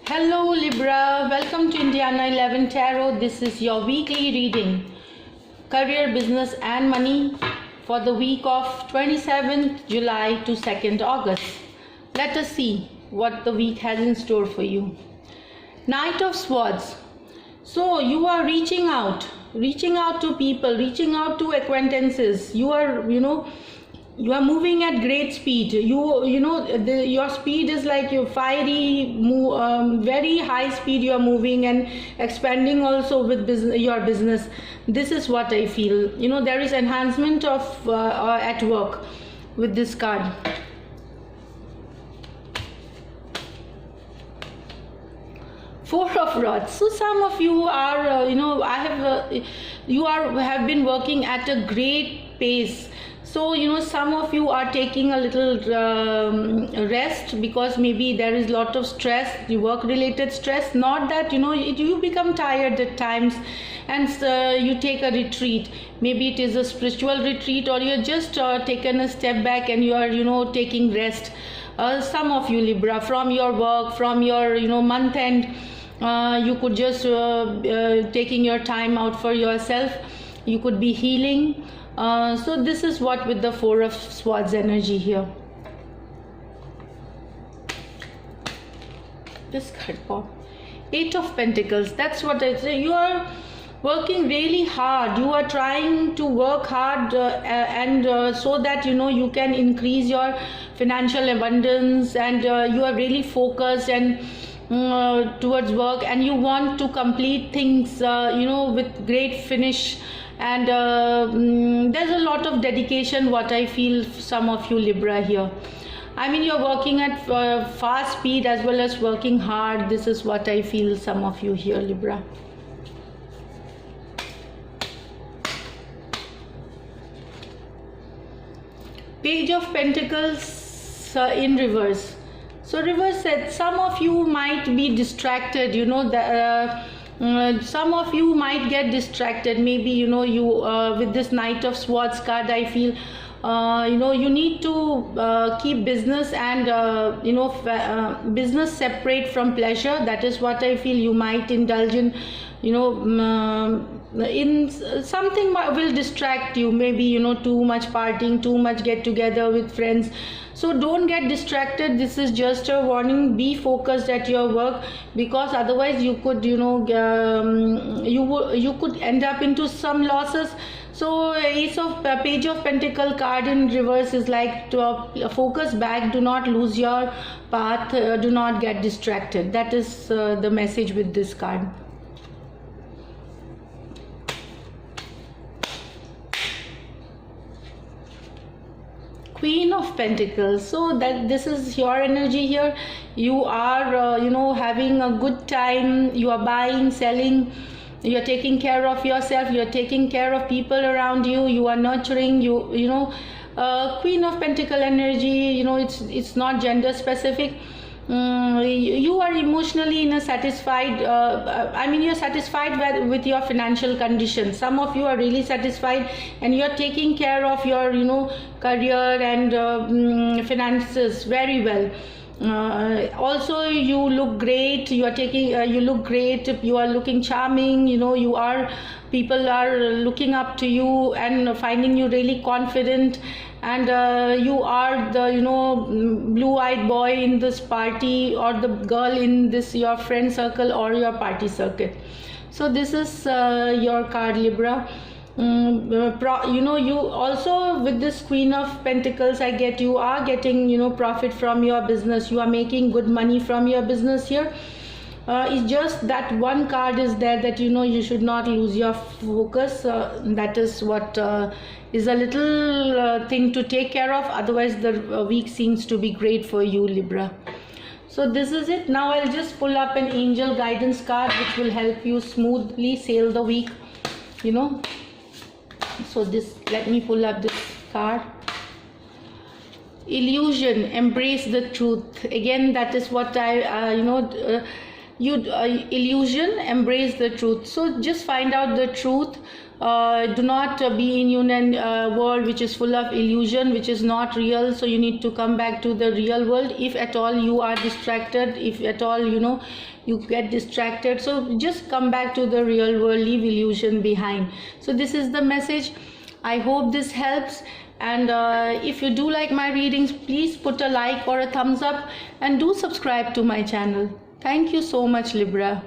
Hello Libra, welcome to Indiana 11 Tarot. This is your weekly reading, career, business and money for the week of 27th July to 2nd August. Let us see what the week has in store for you. Knight of Swords. So you are reaching out to people, reaching out to acquaintances. You are moving at great speed. Your speed is like your fiery, very high speed. You are moving and expanding also with your business. This is what I feel. There is enhancement of at work with this card. Four of Rods. So some of you are, have been working at a great pace. So some of you are taking a little rest because maybe there is a lot of stress, the work related stress. Not that you become tired at times and you take a retreat. Maybe it is a spiritual retreat, or you're just taken a step back and you are taking rest. Some of you Libra, from your work, from your month end, you could just taking your time out for yourself. You could be healing. So this is what with the Four of Swords energy here. This card pop. Eight of Pentacles. That's what I say. You are working really hard. You are trying to work hard so that you can increase your financial abundance, and you are really focused and towards work, and you want to complete things with great finish. And there's a lot of dedication, what I feel some of you Libra here. I mean, you're working at fast speed as well as working hard. This is what I feel some of you here Libra. Page of Pentacles in reverse. So reverse said some of you might be distracted, some of you might get distracted. Maybe you with this Knight of Swords card, I feel you need to keep business and business separate from pleasure. That is what I feel. You might indulge in in something will distract you. Maybe too much partying, too much get together with friends. So don't get distracted. This is just a warning. Be focused at your work, because otherwise you could you could end up into some losses. So Page of Pentacle card in reverse is like to focus back. Do not lose your path. Do not get distracted. That is the message with this card. Queen of Pentacles. So that this is your energy here. You are having a good time. You are buying, selling. You are taking care of yourself. You are taking care of people around you. You are nurturing. Queen of Pentacle energy. It's not gender specific. You are emotionally satisfied. You're satisfied with your financial condition. Some of you are really satisfied, and you're taking care of your career and finances very well. Also you look great. You look great. You are looking charming. People are looking up to you and finding you really confident, and you are the blue-eyed boy in this party, or the girl in this your friend circle or your party circuit. So this is your card Libra. You also with this Queen of Pentacles, I get you are getting profit from your business. You are making good money from your business here. It's just that one card is there that you should not lose your focus. That is what is a little thing to take care of. Otherwise the week seems to be great for you Libra. So this is it. Now I'll just pull up an angel guidance card which will help you smoothly sail the week. So let me pull up this card. Illusion, embrace the truth. Again, that is what I illusion, embrace the truth. So just find out the truth Do not be in a world which is full of illusion, which is not real. So you need to come back to the real world. If at all you are distracted, if at all you get distracted, so just come back to the real world, leave illusion behind. So this is the message. I hope this helps. And if you do like my readings, please put a like or a thumbs up, and do subscribe to my channel. Thank you so much, Libra.